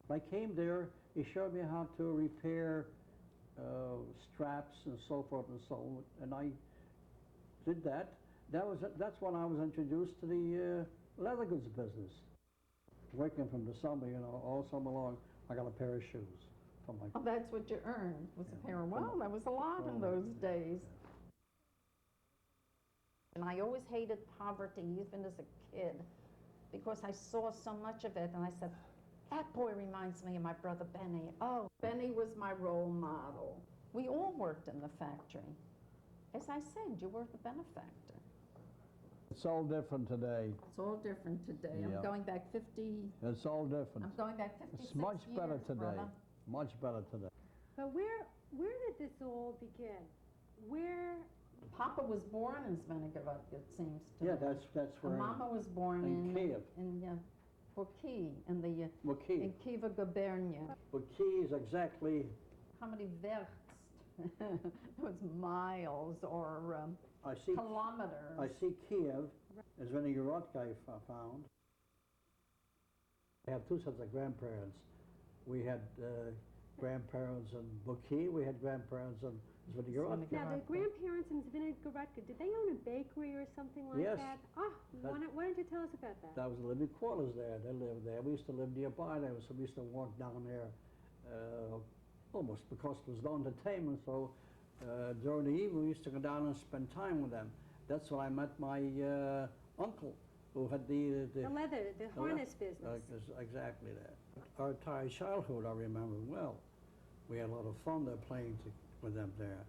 When I came there, he showed me how to repair straps and so forth and so on, and I did that. That's when I was introduced to the leather goods business. Working from the summer, all summer long, I got a pair of shoes. Oh, that's what you earned, was a pair of, well, that was a lot in those days. And I always hated poverty, even as a kid, because I saw so much of it, and I said, that boy reminds me of my brother Benny. Oh, Benny was my role model. We all worked in the factory. As I said, you were the benefactor. It's all different today. It's all different today. Yeah. I'm going back 50. It's all different. I'm going back 56 It's much better years, today. brother. Much better today. But where did this all begin? Where? Papa was born in Zvenigorodka, it seems to Yeah, me. that's where. And Mama was born in Kiev. In Boki, in the Boki. in Kiev Gubernia. Boki is exactly. How many versts? It was miles or kilometers. I see Kiev as Zvenigorodka I found. I have two sets of grandparents. We had grandparents in Boki, we had grandparents in Zvenigorodka. Now, the grandparents in Zvenigorodka, did they own a bakery or something like Yes. that? Oh, why don't you tell us about that? That was the living quarters there. They lived there. We used to live nearby there, so we used to walk down there almost because it was the entertainment. So during the evening, we used to go down and spend time with them. That's when I met my uncle, who had the harness business. Exactly that. Our entire childhood, I remember well. We had a lot of fun there playing with them there.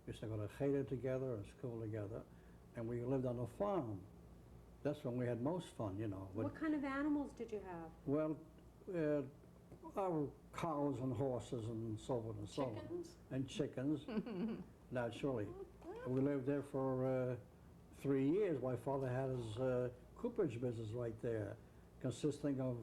We used to go to cheder together and school together, and we lived on a farm. That's when we had most fun, What kind of animals did you have? Well, our cows and horses and so on and so on. Chickens? And chickens, naturally. We lived there for 3 years. My father had his cooperage business right there, consisting of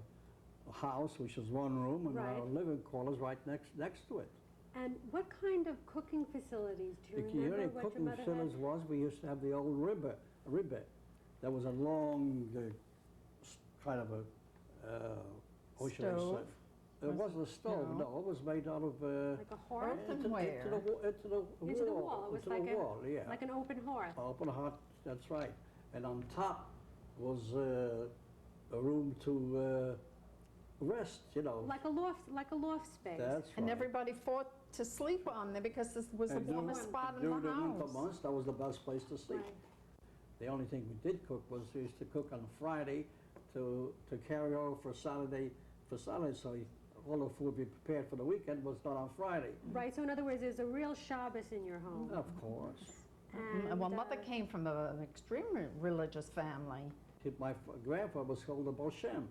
a house, which was one room, and our living quarters right next to it. And what kind of cooking facilities do you remember? The cooking facilities was, we used to have the old ribbe. That was a long kind of a stove? It wasn't a stove, no. It was made out of like a hearth? Earthenware. Into the wall. It was like like an open hearth. Open hearth, that's right. And on top was a room to rest, Like a loft space. That's right. And everybody fought to sleep on there because this was the warmest spot in the During the winter house. months, that was the best place to sleep. Right. The only thing we did cook was we used to cook on Friday to carry over for Saturday, so all the food we prepared for the weekend was done on Friday. Right, so in other words, there's a real Shabbos in your home. Of course. And, Well, Mother came from an extremely religious family. My grandfather was called the Bolshem.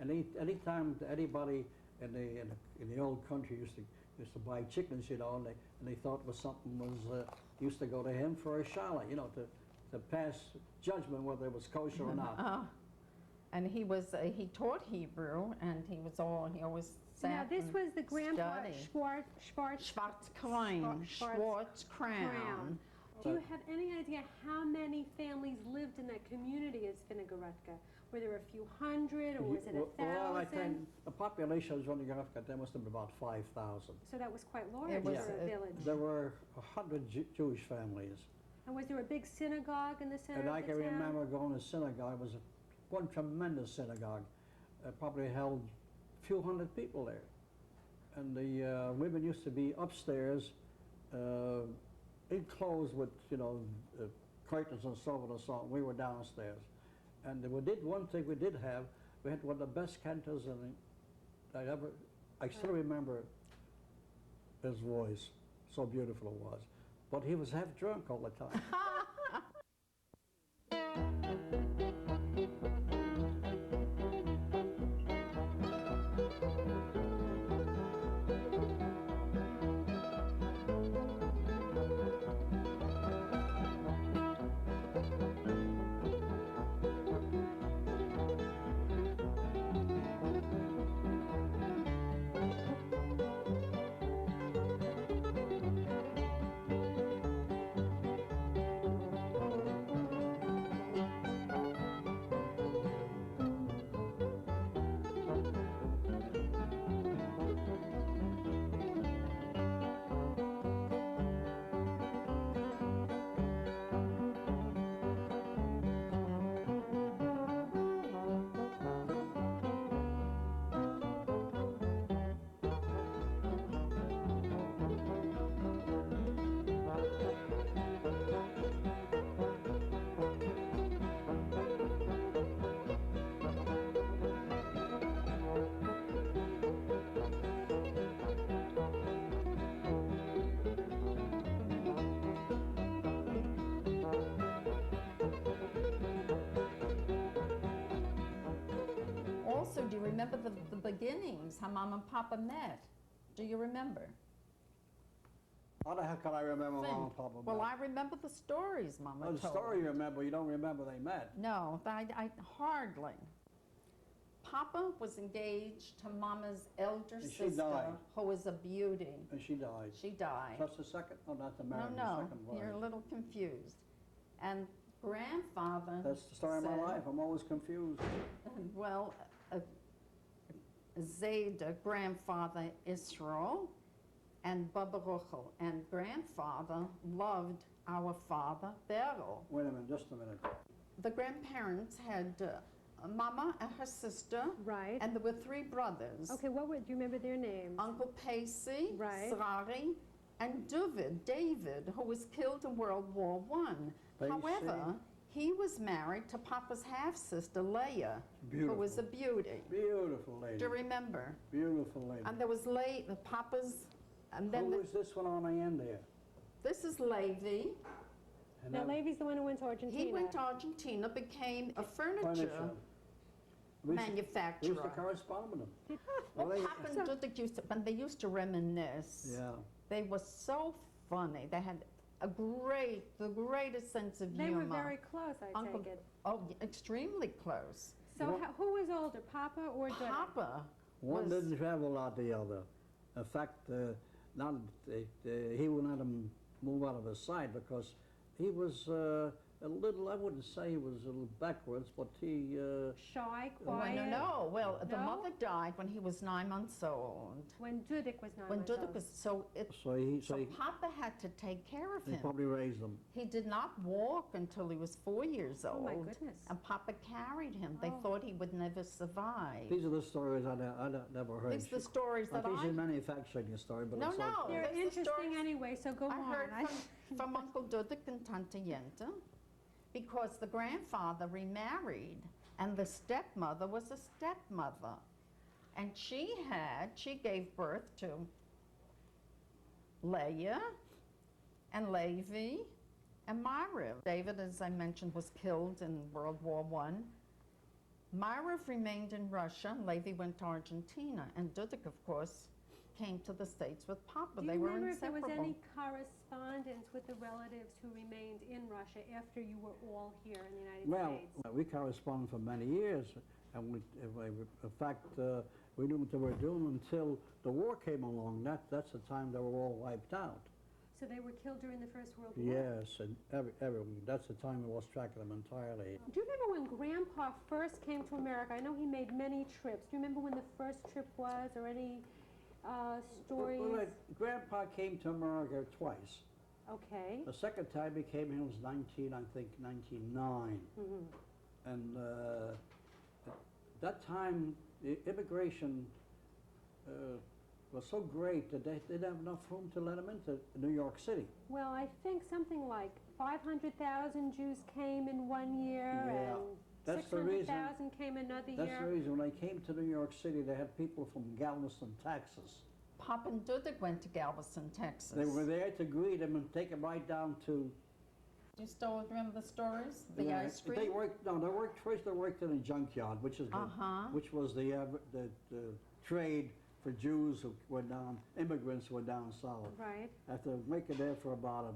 And anytime anybody in the old country used to buy chickens, and they thought was something was used to go to him for a shala, to pass judgment whether it was kosher or not. And he taught Hebrew, and he always sat. Now this was the grandpa Schwarz Crown. Do you have any idea how many families lived in that community at Zvenigorodka? Were there a few hundred, or was it 1,000? Well, I think the population of Zvenigorodka, there must have been about 5,000. So that was quite large for a village. There were 100 Jewish families. And was there a big synagogue in the center And of I the can town? remember going to synagogue. It was one tremendous synagogue. It probably held a few hundred people there. And the women used to be upstairs, enclosed with, curtains and so on and so on. We were downstairs. And one thing we did have, we had one of the best cantors I still remember his voice, so beautiful it was. But he was half drunk all the time. also, do you remember the beginnings, how Mom and Papa met? Do you remember? How the heck can I remember Think. Mom and Papa? Well, met? I remember the stories Mama Oh, the told. story you remember, you don't remember they met. No, I hardly. Papa was engaged to Mama's elder And she sister, died. who was a beauty. And she died. She died. That's the second, oh, not the No, marriage, the no, second wife. you're a little confused. And grandfather That's the story of my said- life, I'm always confused. Well, Zayda, grandfather Israel, and Baba Ruchel, and grandfather loved our father Beryl. Wait a minute, just a minute. The grandparents had Mama and her sister, Right. and there were 3 brothers. Okay, do you remember their names? Uncle Pacey, Right. Srari, and David, who was killed in World War I. Pacey. However, he was married to Papa's half-sister, Leah, Beautiful. who was a beauty. Beautiful lady. Do you remember? Beautiful lady. And there was Papa's, and then Who was this one on the end there? this is Levi. And Now, that- Levy's the one who went to Argentina. He went to Argentina, became a furniture We used to manufacturer. correspond with them. Well, Well, they- Papa and Dudek used to, when they used to reminisce, Yeah. they were so funny. They had the greatest sense of They humor. were very close, I Uncle- take it. Oh, extremely close. So Well- who was older, Papa or Dudek? Papa One was, didn't travel like the other. In fact, he wouldn't let him move out of his sight because he was a little, I wouldn't say he was a little backwards, but he, Shy, well, quiet. no. Well, the No? mother died when he was 9 months old. When Dudek was 9 When months Dudek old. was so he Papa had to take care of he him. probably raised them. He did not walk until he was 4 years Oh old. my goodness. And Papa carried him. They Oh. thought he would never survive. These are the stories I never heard. These are the stories that He's I... in manufacturing your story, but No, it's no. okay. They're That's the interesting stories anyway, so go I on. heard from Uncle Dudek and Tante Yenta, because the grandfather remarried, and the stepmother was a stepmother. And she gave birth to Leah and Levi and Myra. David, as I mentioned, was killed in World War I. Myra remained in Russia, and Levi went to Argentina, and Dudek, of course, came to the States with Papa. Do They you were remember if there inseparable. was any correspondence with the relatives who remained in Russia after you were all here in the United Well, States? we corresponded for many years, and in fact, we knew what they were doing until the war came along. That's the time they were all wiped out. So they were killed during the First World War? Yes, and everyone. That's the time we lost track of them entirely. Do you remember when Grandpa first came to America? I know he made many trips. Do you remember when the first trip was, or any stories? Well, Grandpa came to America twice. Okay. The second time he came here was 1909. Mm-hmm. And at that time, the immigration was so great that they didn't have enough room to let them into New York City. Well, I think something like 500,000 Jews came in one year, Yeah, and that's the reason- 600,000 came another That's year. the reason when they came to New York City, they had people from Galveston, Texas. Papa and Dudek went to Galveston, Texas. They were there to greet him and take him right down to Do you still remember the stories? The yeah, ice cream? They worked. No, they worked first. They worked in a junkyard, which is which was the trade for Jews who were down, immigrants who were down south. Right. After making there for about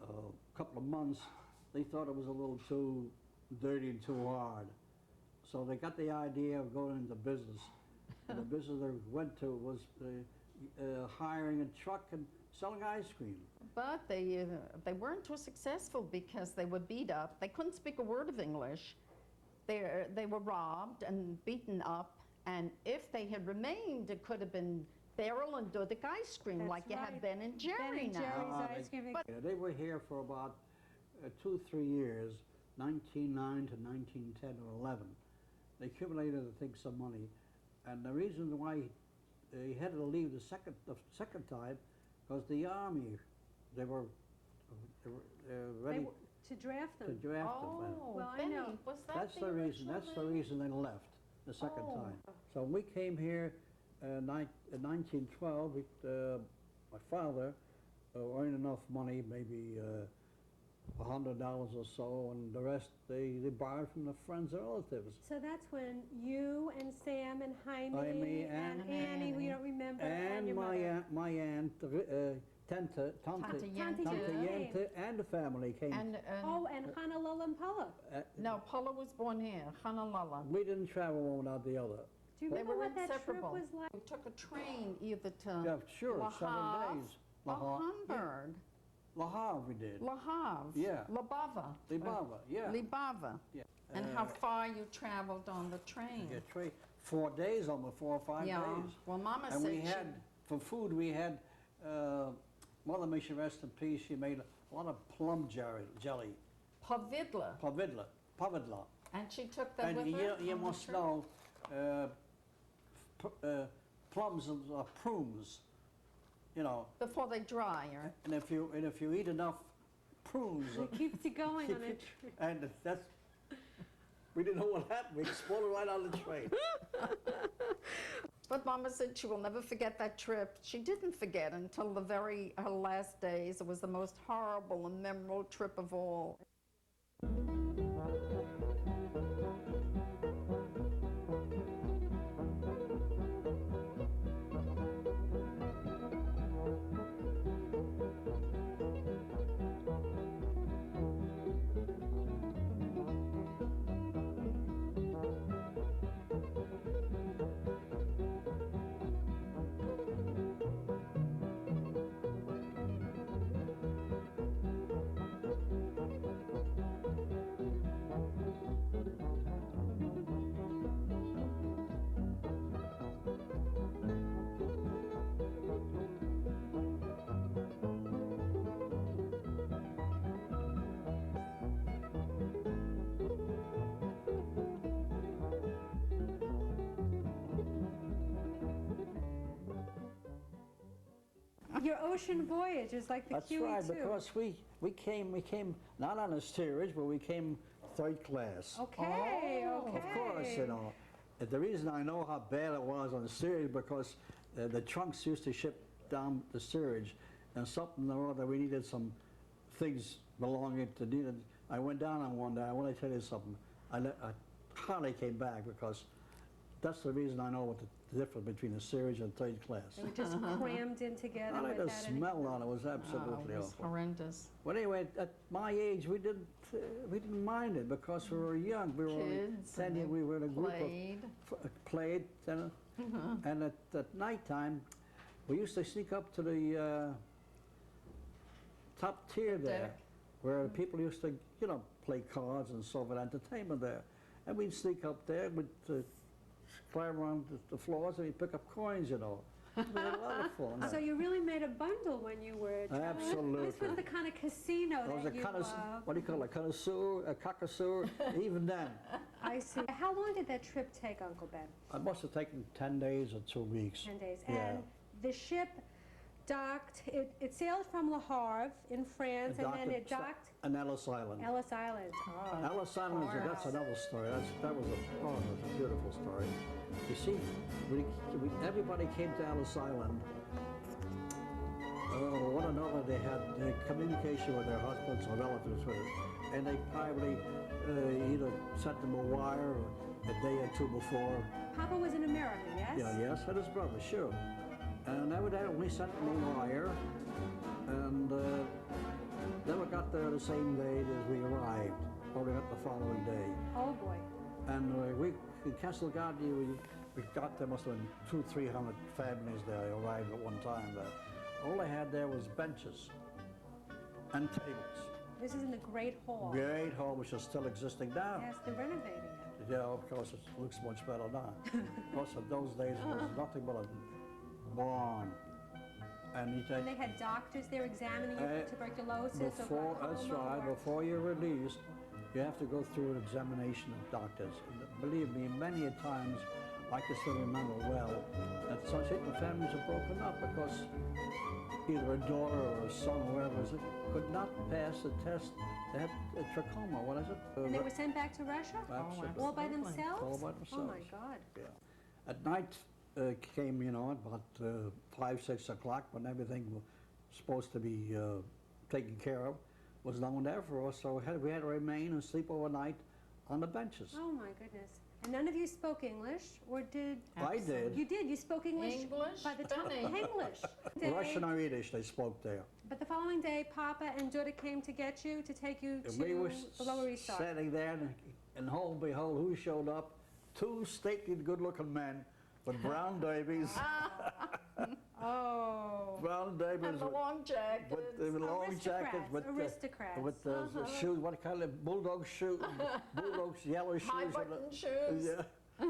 a couple of months, they thought it was a little too dirty and too hard. So they got the idea of going into business. And the business they went to was hiring a truck and selling ice cream. But they weren't too successful because they were beat up. They couldn't speak a word of English. They were robbed and beaten up. And if they had remained, it could have been Beryl and Dudek ice cream, That's like you have right. Ben and Jerry Ben and now. Jerry's ice cream. They were here for about 2 or 3 years, 1909 to 1910 or 11. They accumulated, I think, some money. And the reason why he had to leave the second time, because the army, they were ready To draft to them. draft them. Oh, Well, I Benny, know. was that That's the reason. original That's the name? reason they left the second Oh. time. So when we came here in 1912, my father earned enough money, maybe $100 or so, and the rest they borrowed from the friends and relatives. So that's when you and Sam and Jaime Jaime and and Annie, we don't remember, and your And mother. my aunt, Tante Tante Yente. Yente, and the family came. And, Oh, and Honolulu and Paula. no, Paula was born here, Honolulu. We didn't travel one without the other. Do you They remember were what that trip inseparable. was like? We took a train either to Yeah, sure, Le 7 Havre days. or Hamburg. Le Havre we did. Le Havre. Yeah. Le Bava. Libava, yeah. Libava. Yeah. And how far you traveled on the train. Yeah, 4 days, almost 4 or 5 Yeah. days. Well, Mama And said we had, for food, we had, Mother may she rest in peace, she made a lot of plum jelly, Pavidla. pavidla. And she took that And with her you on the must trip? know, plums are prunes, you know. Before they dry, or? And if you eat enough prunes, It keeps you going on a trip. and that's, we didn't know what happened. We exploded right on the train. But Mama said she will never forget that trip. She didn't forget until her last days. It was the most horrible and memorable trip of all. Your ocean voyage is like the That's QE2. right, because we came not on a steerage, but we came 3rd class. Okay, Oh, okay. Of course, you know. The reason I know how bad it was on the steerage because the trunks used to ship down the steerage, and something or other we needed some things belonging to needed. I went down on one day. I want to tell you something. I hardly came back because that's the reason I know what the difference between the steerage and 3rd class. They were just crammed in together I like the without any... smell on it was Oh, absolutely it was awful. horrendous. But anyway, at my age, we didn't mind it because we were young. We were only Kids, 10 and years. We were in a group Played. of played, and at nighttime, we used to sneak up to the top tier there, Deck. where people used to, you know, play cards and so forth, entertainment there, and we'd sneak up there, we'd climb around the floors, and we'd pick up coins, you know. We had a lot of fun. So you really made a bundle when you were traveling. Absolutely. This was the kind of casino I was that a you what do you call it, connoisseur, a cockaseur, even then. I see. How long did that trip take, Uncle Ben? I must have taken 10 days or 2 weeks. 10 days. Yeah. And the ship docked, it sailed from Le Havre in France, and then it docked on Ellis Island. Ellis Island. Oh. Ellis Island, that's another story. That was a beautiful story. You see, everybody came to Ellis Island. One another, they had communication with their husbands or relatives with it, and they probably either sent them a wire a day or 2 before. Papa was in America, yes? Yeah, yes, and his brother, sure. And we sent them a wire, and never got there the same day as we arrived, or we got the following day. Oh, boy. And in Castle Garden, we got there, must have been 200-300 families there arrived at one time there. All they had there was benches and tables. This is in the Great Hall. Great hall, which is still existing now. Yes, they're renovating it. Yeah, of course, it looks much better now. Of course, in those days, it was nothing but a barn. And And they had doctors there examining you for tuberculosis or that's glaucoma right, or... before you're released, you have to go through an examination of doctors. And believe me, many a times, I can still remember well, that such families are broken up because either a daughter or a son, whoever it is, could not pass the test. They had a trachoma, what is it? And they were sent back to Russia? Absolutely. All by themselves? All by Oh, my themselves. God. Yeah. At night came, about 5, 6 o'clock when everything was supposed to be taken care of. was known there for us, so we had to remain and sleep overnight on the benches. Oh my goodness. And none of you spoke English, or did? I did. You did. You spoke English. English? By the time Benny. English. Russian or Yiddish they spoke there. But the following day, Papa and Dutta came to get you to take you And to we were the Lower East Side. sitting there, and lo and behold, who showed up? Two stately, good-looking men with brown derbies. Oh. Brown derbies. And the long jackets. With the long jackets, Aristocrats. with the shoes, what kind of bulldog shoe, bulldog's yellow shoes. High button shoes. Yeah.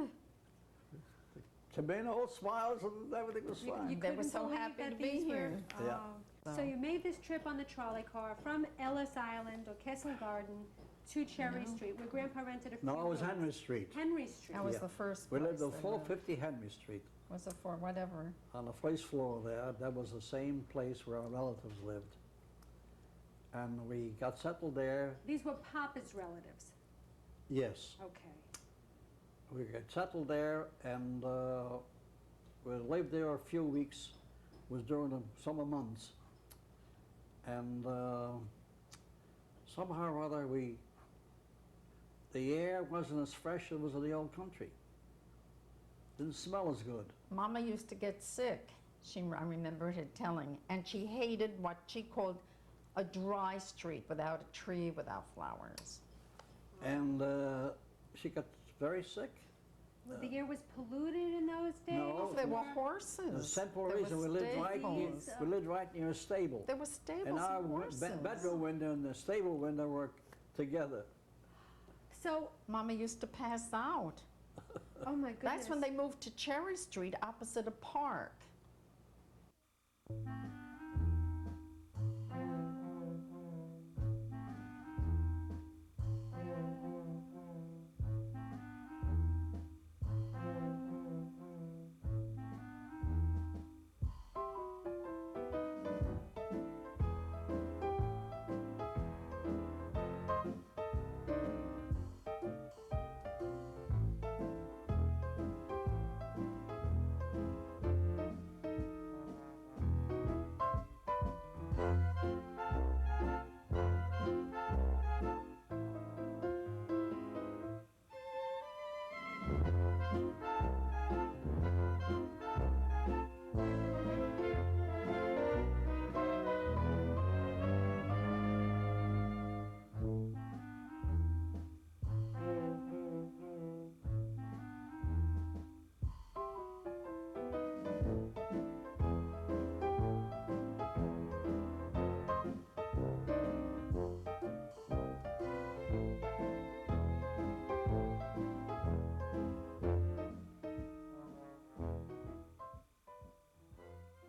Came in, all smiles, and everything was fine. You They were couldn't so believe happy that to be these were- here. Yeah. Oh. So you made this trip on the trolley car from Ellis Island or Kessel Garden to Cherry Street, where Grandpa rented a few No, it was rooms. Henry Street. Henry Street. That was Yeah. the first We place lived on they 450 Henry Street. Was it for whatever? On the first floor there, that was the same place where our relatives lived. And we got settled there, These were Papa's relatives. yes. Okay. We got settled there, and we lived there a few weeks. It was during the summer months. And somehow or other, the air wasn't as fresh as it was in the old country. Didn't smell as good. Mama used to get sick, I remember her telling, and she hated what she called a dry street without a tree, without flowers. And she got very sick. Well, the air was polluted in those days? No. There were The horses. simple There reason were we lived right near, stables. we lived right near a stable. There were stables And our and horses. bedroom window and the stable window were together. So, Mama used to pass out. oh my goodness. That's when they moved to Cherry Street opposite a park.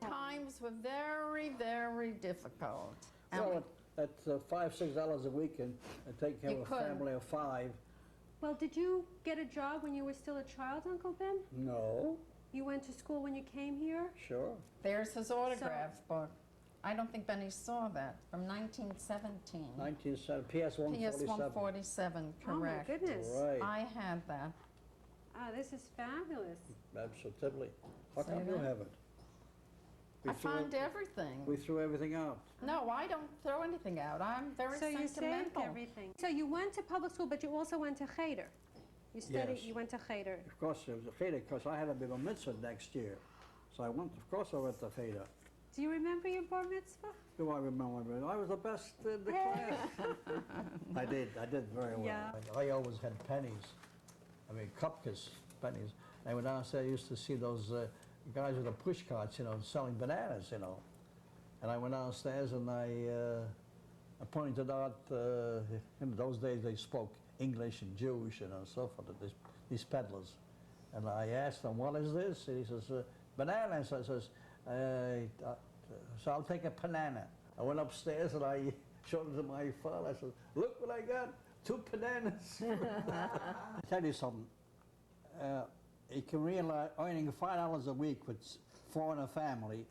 Times were very, very difficult. And So at $5-6 a week and take care You of a could. family of 5, Well, did you get a job when you were still a child, Uncle Ben? no, You went to school when you came here? sure. there's his autograph book. I don't think Benny saw that, from 1917. 1970, PS 147. PS 147, Oh my correct. goodness. Right, I had that. Ah, this is fabulous. absolutely. How See come you that? have it? We I threw found it- everything. We threw everything out. No, I don't throw anything out. I'm very So you saved sentimental. everything. So you went to public school, but you also went to Cheder. You studied, Yes. you went to Cheder. Of course, it was a Cheder, because I had a bit of mitzvah next year. So I went, of course I went to Cheder. Do you remember your bar mitzvah? Do I remember? I was the best in the class. I did very well. Yeah. I always had pennies. I mean, cupcakes, pennies. I went downstairs, I used to see those guys with the push carts, selling bananas, And I went downstairs and I pointed out, in those days they spoke English and Jewish and so forth, these peddlers. And I asked them, what is this? And he says, bananas. I says, so I'll take a banana. I went upstairs and I showed it to my father. I said, look what I got, 2 bananas. I tell you something, you can realize earning $5 a week with 4 in a family.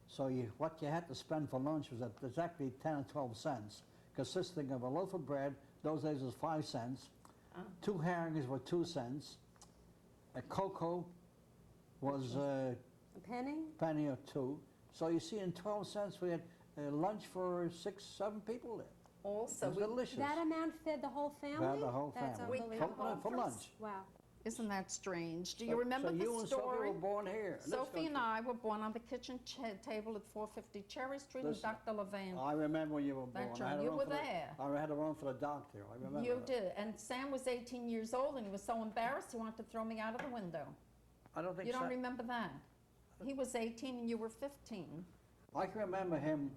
So what you had to spend for lunch was exactly 10 or 12 cents, consisting of a loaf of bread, those days was 5 cents, 2 herrings were 2 cents, a cocoa was A penny? penny or 2. So you see, in 12 cents we had lunch for 6, 7 people there. also. It was delicious. That amount fed the whole family? Fed the whole That's family. unbelievable. For lunch. Wow. Isn't that strange? Do you remember so the you and story? Sophie were born here. in this Sophie and country. I were born on the kitchen table at 450 Cherry Street in Listen, Dr. Levain. I remember when you were born. That's I right. had to You run were for the- there. I had to run for the doctor. I remember You that. did. And Sam was 18 years old, and he was so embarrassed he wanted to throw me out of the window. I don't think You don't so. remember that? He was 18 and you were 15. I can remember him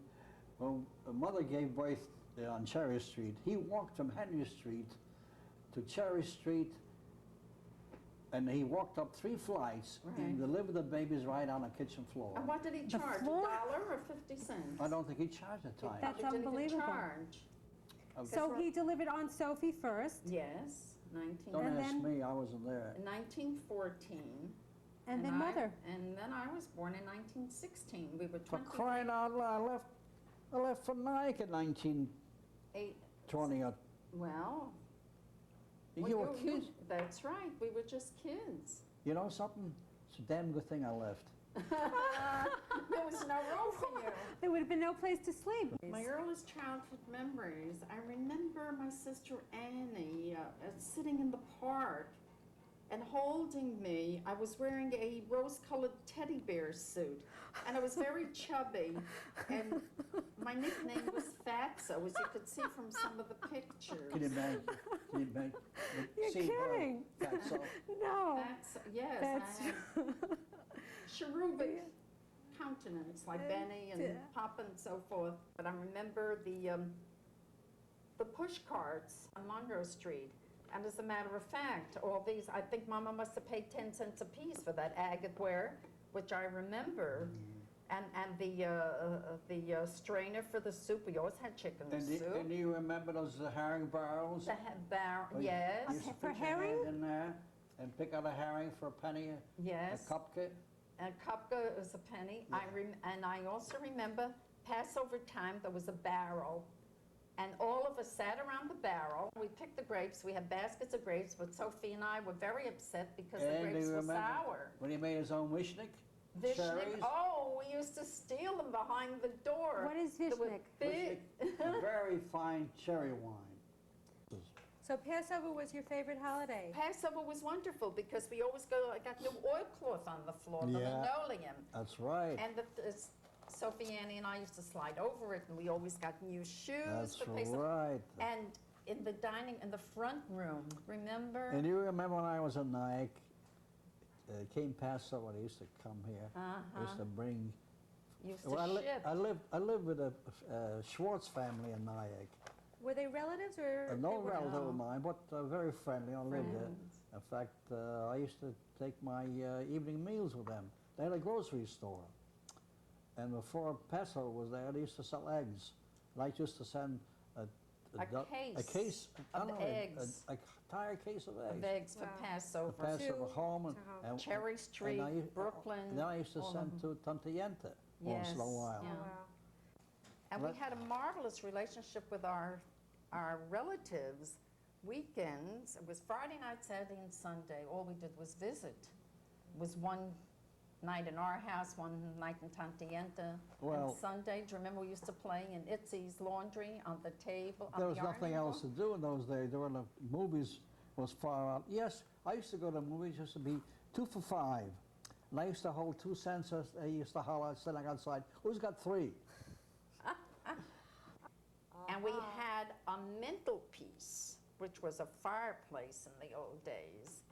when Mother gave birth on Cherry Street. He walked from Henry Street to Cherry Street, and he walked up 3 flights Right. and delivered the babies right on the kitchen floor. And what did he charge? floor? $1 or 50 cents? I don't think he charged a time. That's How much did he unbelievable. charge? So he delivered on Sophie first, Yes, 19. Don't And ask then- me, I wasn't there. In 1914. and then I- mother. And then I was born in 1916. We were For 20. crying out loud, I left for Nike in 1920. Eight. Well, You were kids. That's right. We were just kids. You know something? It's a damn good thing I left. There was no room for you. There would have been no place to sleep. My earliest childhood memories, I remember my sister Annie sitting in the park and holding me. I was wearing a rose-colored teddy bear suit, and I was very chubby, and my nickname was Fatso, as you could see from some of the pictures. Can you imagine? Can you imagine? You're See her kidding. fat soul? No. Fatso, yes, That's I had cherubic countenance, like Benny and Papa and so forth. But I remember the push carts on Monroe Street. And as a matter of fact, all these, I think Mama must have paid 10 cents a piece for that agate ware, which I remember. And the strainer for the soup. We always had chicken soup. And do you remember those herring barrels? The barrel, Oh, you yes, used to For put your herring? hand in there and pick out a herring for a penny, yes. a cupcake. And Kupka was a penny. And I also remember Passover time, there was a barrel. And all of us sat around the barrel. We picked the grapes. We had baskets of grapes, but Sophie and I were very upset because the And do grapes you were remember sour. when he made his own wishnik? Vishnik, Cherries? oh, we used to steal them behind the door. What is They were Vishnik? big. A very fine cherry wine. So Passover was your favorite holiday? Passover was wonderful because we always got new oilcloth on the floor, the Yeah. linoleum. That's right. And Sophie, Annie, and I used to slide over it, and we always got new shoes That's for Passover. right. And in the front room, remember? And you remember when I was in Nyack, came Passover, they used to come here. They used to bring. Used to Well, ship. I lived with a Schwartz family in Nyack. Were they relatives or? No they were- relative of mine, but very friendly. I lived there. Friends. In fact, I used to take my evening meals with them. They had a grocery store. And before Passover was there, they used to sell eggs. And I used to send a case of no, eggs. a entire case of eggs. Of eggs for Wow. Passover. For Passover To- home to home. and Cherry and Street, I used- Brooklyn. Then I used to all send of to Tante Yente once in a Yes, while. Oh, yeah. wow. And we Let- had a marvelous relationship with our relatives. Weekends, it was Friday night, Saturday, and Sunday. All we did was visit. It was one night in our house, one night in Tante Yente. Well- and Sunday, do you remember we used to play in Itzy's laundry on the table? on There the was nothing ironing else to board? do in those days. There were the movies was far out. Yes, I used to go to movies. Used to be 2 for $5. And I used to hold 2 cents. I used to holler, standing outside. Who's got 3? And we had a mantelpiece, which was a fireplace in the old days.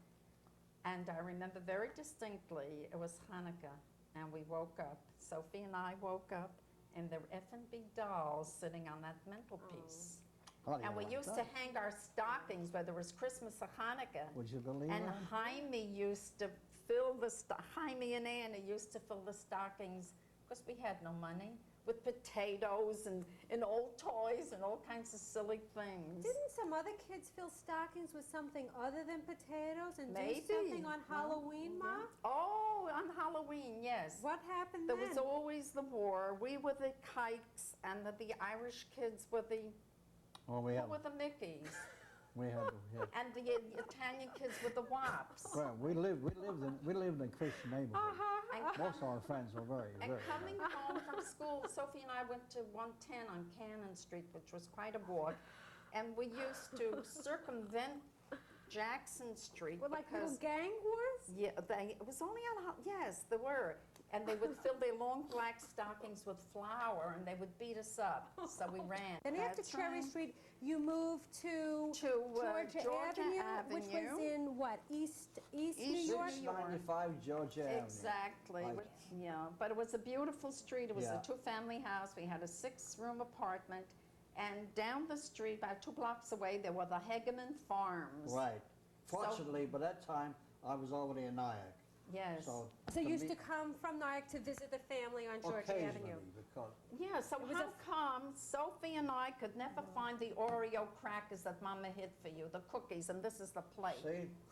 And I remember very distinctly, it was Hanukkah, and we woke up, Sophie and I woke up, and there were F&B dolls sitting on that mantelpiece. And we used to hang our stockings, whether it was Christmas or Hanukkah. Would you believe And that? Jaime used to fill Jaime and Anna used to fill the stockings, because we had no money, with potatoes and old toys and all kinds of silly things. Didn't some other kids fill stockings with something other than potatoes and Maybe. do something on No. Halloween, Ma? Oh, on Halloween, yes. What happened There then? was always the war. We were the kikes, and the Irish kids were the Well, we what have, were the Mickeys. We had, And the Italian kids with the wops. well, we lived in a Christian neighborhood. And Most of our friends were very, And very. coming home from school, Sophie and I went to 110 on Cannon Street, which was quite a walk. And we used to circumvent Jackson Street Well, like little because, gang wars? yeah, it was only on, yes, there were. And they would fill their long black stockings with flour and they would beat us up. So we ran. Then after That Cherry time Street, you moved to Georgia Avenue. which was in what, East New East York? New York. 695 Georgia Avenue. Exactly, Like- yeah, but it was a beautiful street. It was Yeah. a two-family house. We had a 6-room apartment. And down the street, about 2 blocks away, there were the Hegeman Farms. Right. Fortunately, by that time, I was already in Nyack. Yes. So So you to used me- to come from Nyack to visit the family on Georgia Avenue? occasionally, because Yeah, so It was how come Sophie and I could never find the Oreo crackers that Mama hid for you, the cookies, and this is the plate?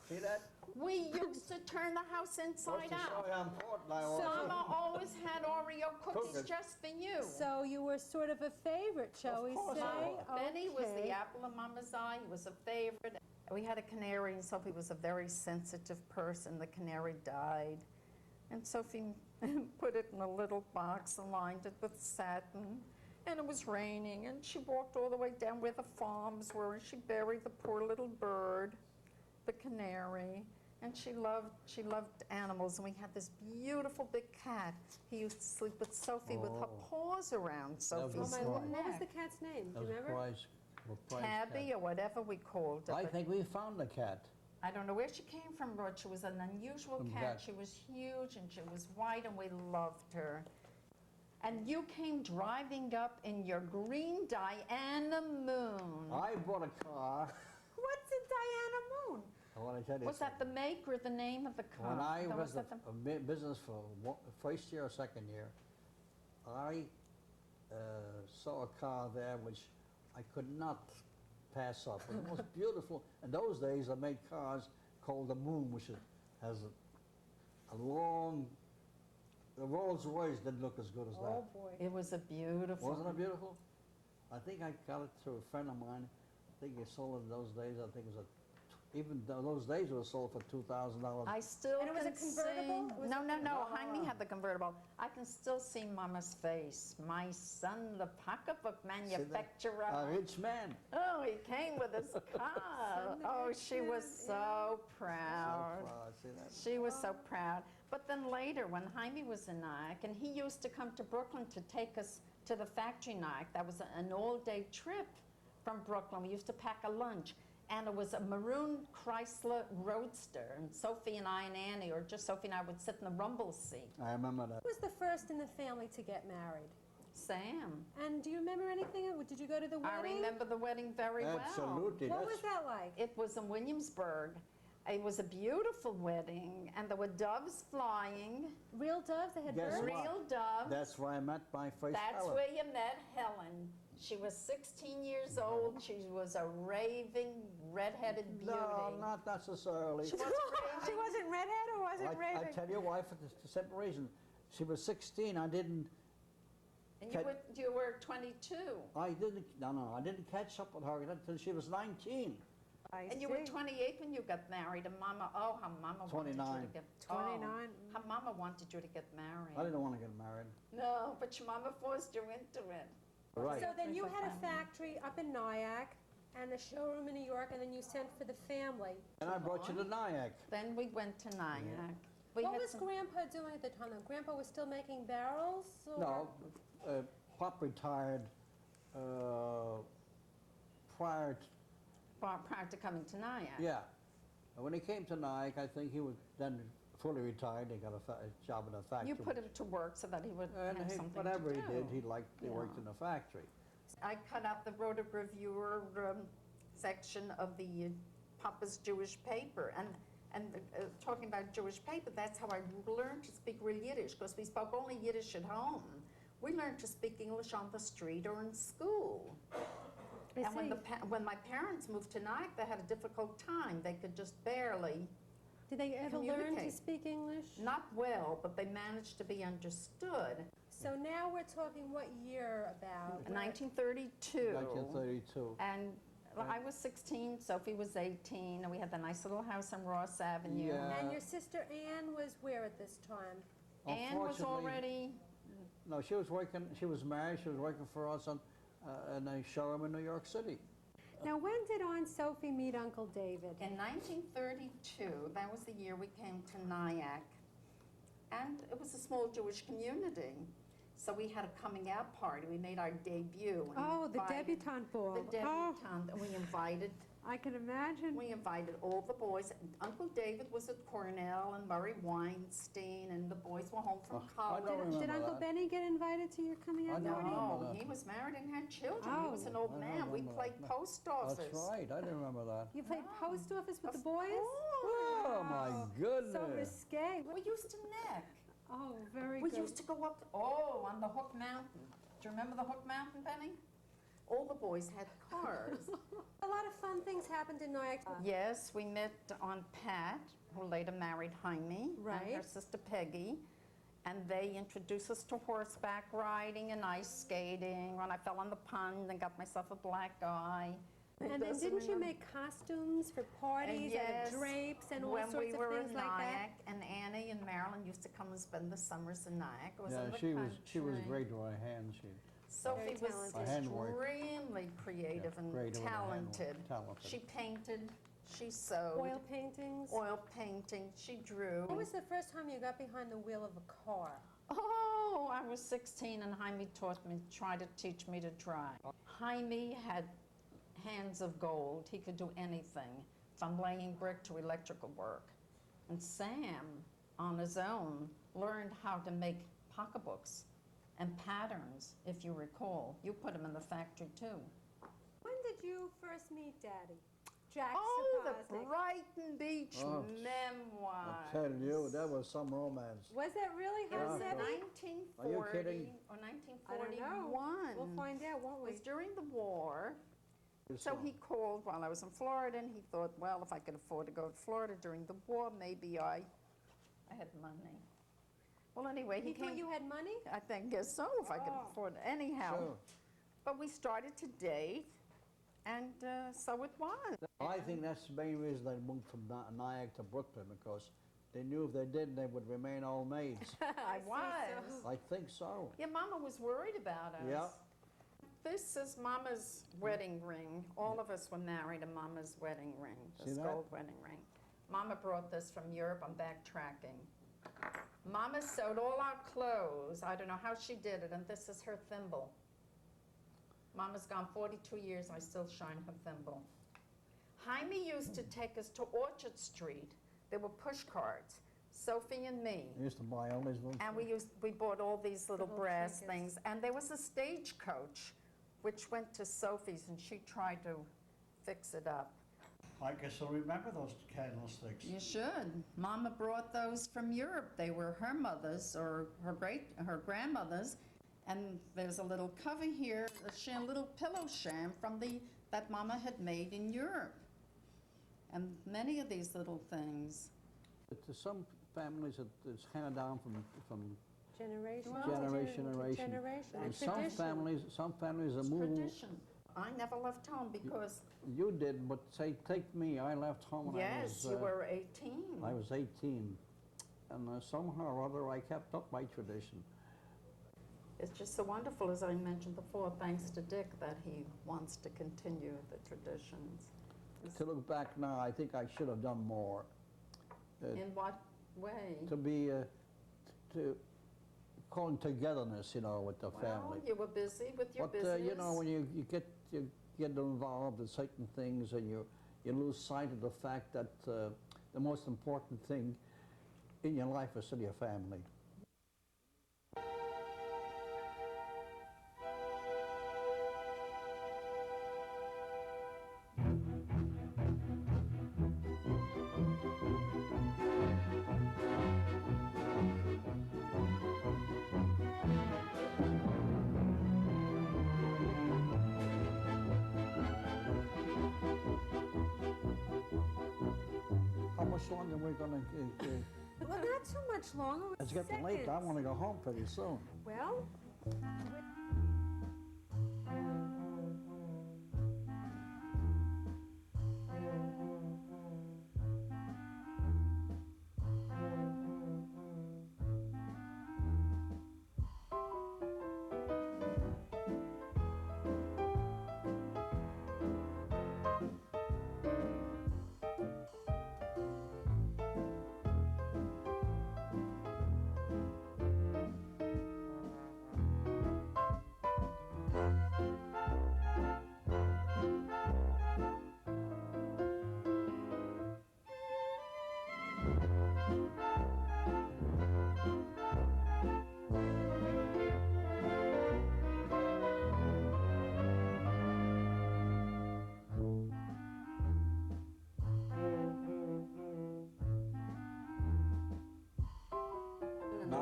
see that? We used to turn the house inside Just to show out. you how important I was. Mama always had Oreo cookies Cookies. just for you. So you were sort of a favorite, shall we course say? I was. Benny was Okay. the apple of Mama's eye. He was a favorite. We had a canary, and Sophie was a very sensitive person. The canary died. And Sophie put it in a little box and lined it with satin. And it was raining, and she walked all the way down where the farms were, and she buried the poor little bird, the canary. And she loved animals, and we had this beautiful big cat. He used to sleep with Sophie with her Oh. paws around Sophie's was Oh, my Right. Lord, what was neck. the cat's name? Do That you was remember? Tabby or whatever we called her. I but think we found the cat. I don't know where she came from, but she was an unusual cat. Cat. She was huge and she was white and we loved her. And you came driving up in your green Diana Moon. I bought a car. What's a Diana Moon? I want to tell you Was that the make or the name of the car? When I That was that in business for first year or second year, I saw a car there which I could not pass up. It was beautiful. In those days, I made cars called the Moon, which has a long. The Rolls Royce didn't look as good as that. Oh, boy. It was a beautiful. Wasn't it beautiful? I think I got it through a friend of mine. I think he sold it in those days. I think it was even those days it was sold for $2,000. I still And it was can a convertible? see. It was No, a no, no. No. Jaime had the convertible. I can still see Mama's face. My son, the pocketbook manufacturer. A rich man. Oh, he came with his car. Son of Oh, a she was kid, so So proud. proud. See that? She was so proud. But then later, when Jaime was in Nyack, and he used to come to Brooklyn to take us to the factory Nyack, that was an all-day trip from Brooklyn. We used to pack a lunch. And it was a maroon Chrysler Roadster. And Sophie and I and Annie, or just Sophie and I, would sit in the rumble seat. I remember that. Who was the first in the family to get married? Sam. And do you remember anything? Did you go to the I wedding? remember the wedding very well. Absolutely. What that's- was that like? It was in Williamsburg. It was a beautiful wedding, and there were doves flying, Real doves? They had Guess birds? what? real doves. That's where I met my first That's Helen. where you met Helen. She was 16 years old. She was a raving, redheaded beauty. No, not necessarily. She was She raving. wasn't redhead or wasn't I raving? tell you why, for the simple reason. She was 16. I didn't And Ca- you were 22. I didn't catch up with her until she was 19. And you were 28 when you got married, and Mama, oh, how Mama wanted you 29. to get 29. How Mama wanted you to get married. I didn't want to get married. No, but your Mama forced you into it. Right. So then you had a Family. factory up in Nyack and a showroom in New York, and then you sent for the family. And I brought you to Nyack. Then we went to Nyack. We What had was some- Grandpa doing at the time? Though? Grandpa was still making barrels? Or? No, Pop retired prior to, prior to coming to Nyack. yeah. When he came to Nyack, I think he was then fully retired. He got a job in a factory. You put him to work so that he would And have he, something whatever to he do. did, he worked Yeah. in a factory. I cut out the rotogravure section of the Papa's Jewish paper. And talking about Jewish paper, that's how I learned to speak real Yiddish, because we spoke only Yiddish at home. We learned to speak English on the street or in school. I And when, see. when my parents moved to Nyack, they had a difficult time. They could just barely, Did they ever learn to communicate. speak English? not well, but they managed to be understood. So now we're talking what year about? 1932. 1932. And I was 16, Sophie was 18, and we had the nice little house on Ross Avenue. Yeah. And your sister Anne was where at this time? Anne was Unfortunately, already, No, she was working, she was married, she was working for us in a showroom in New York City. Now, when did Aunt Sophie meet Uncle David? in 1932, that was the year we came to Nyack. And it was a small Jewish community. So we had a coming out party. We made our debut. and Oh, the invited debutante ball. The debutante. And I can imagine. we invited all the boys. Uncle David was at Cornell and Murray Weinstein, and the boys were home from I don't college. remember Did Uncle that. Benny get invited to your coming out I don't party? remember No, that. he was married and had children. He was an old I don't man. We remember played that. post office. That's right, I didn't remember that. You played post office with the Of boys? Oh, my So goodness. risque. We used to neck. Oh, very We good. used to go up, on the Hook Mountain. Do you remember the Hook Mountain, Benny? All the boys had cars. A lot of fun things happened in Nyack. Yes, we met Aunt Pat, who later married Jaime, and Right. her sister Peggy. And they introduced us to horseback riding and ice skating. When I fell on the pond and got myself a black eye. And then didn't you make costumes for parties yes, and drapes and all when sorts we of were things in like that? Nyack, and Annie and Marilyn used to come and spend the summers in Nyack. It was Yeah, in the she was country. great with her hands. Sophie Very was talented. Her handwork. extremely creative Yeah, and great with her handwork. talented. Talented. She painted, she sewed, Oil paintings? oil painting, she drew. When was the first time you got behind the wheel of a car? Oh, I was 16 and Jaime tried to teach me to drive. Jaime had hands of gold. He could do anything, from laying brick to electrical work. And Sam, on his own, learned how to make pocketbooks and patterns, if you recall. You put them in the factory too. When did you first meet Daddy? Jack Oh, the Sapoznik. Brighton Beach Oh, memoirs. I tell you, that was some romance. Was that really? It How was was in that? 1940 Are you kidding? or I don't know. 1941. We'll find out, won't It we? was during the war. So he called while I was in Florida, and he thought, well, if I could afford to go to Florida during the war, maybe I had money. Well, anyway, He he thought came. you had money? I think, guess so, if I could Oh. afford it. Anyhow, Sure. but we started to date, and so it was. I think that's the main reason they moved from Nyack to Brooklyn, because they knew if they didn't, they would remain old maids. I see, was. I think so. Yeah, Mama was worried about us. Yeah. This is Mama's wedding ring. All of us were married to Mama's wedding ring, See this that? gold wedding ring. Mama brought this from Europe. I'm backtracking. Mama sewed all our clothes. I don't know how she did it, and this is her thimble. Mama's gone 42 years, I still shine her thimble. Jaime used to take us to Orchard Street. There were push carts, Sophie and me. I used to buy all these little. And we bought all these little Little brass trinkets. things. And there was a stagecoach, which went to Sophie's, and she tried to fix it up. I can still remember those candlesticks. You should. Mama brought those from Europe. They were her mother's or her grandmother's. And there's a little cover here, a little pillow sham that Mama had made in Europe. And many of these little things. To some families, it's handed down from Generation Well, to generation to generation. generation. And It's some tradition. families are It's moving. tradition. I never left home because, You did, but say, take me, I left home when yes, I you was, were 18. I was 18. And somehow or other, I kept up my tradition. It's just so wonderful, as I mentioned before, thanks to Dick, that he wants to continue the traditions. To look back now, I think I should have done more. In what way? To be, to calling togetherness, with the Well, family. you were busy with your But, business. when you get involved in certain things and you lose sight of the fact that the most important thing in your life is still your family. How much longer are we going to... Well, not too much longer. It's getting late. I seconds. want to go home pretty soon. Well,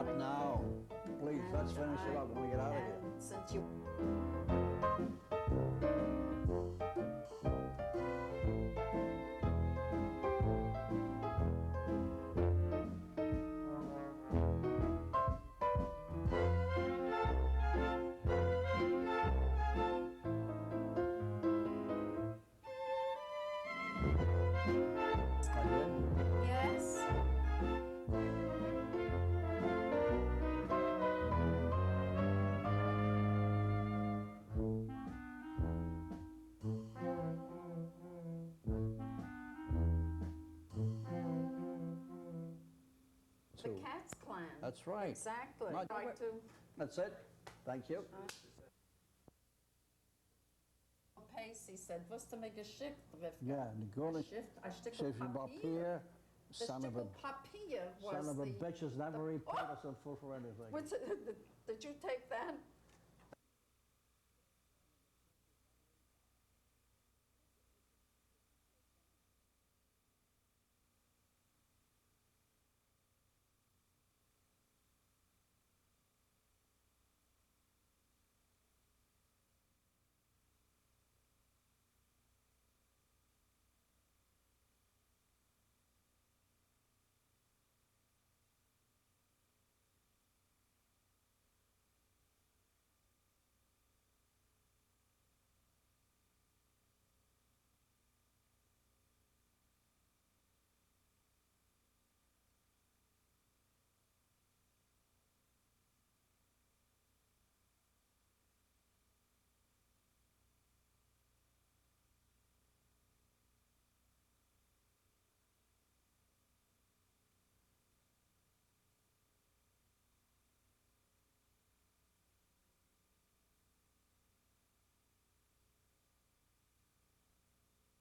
Not now. Please, let's finish it up when we get out of here. And since you I did. yes. The Two. Cat's Clan. That's right. Exactly. Not- Like to That's it. Thank you. Pacey said, was to make a Geschichte, Rivka. Ja, die Gulli, Ein Stück Stück Papier. Papier, The son of a, Papier was son of a the... bitch has never the- repaid us in full for anything. Did you take that?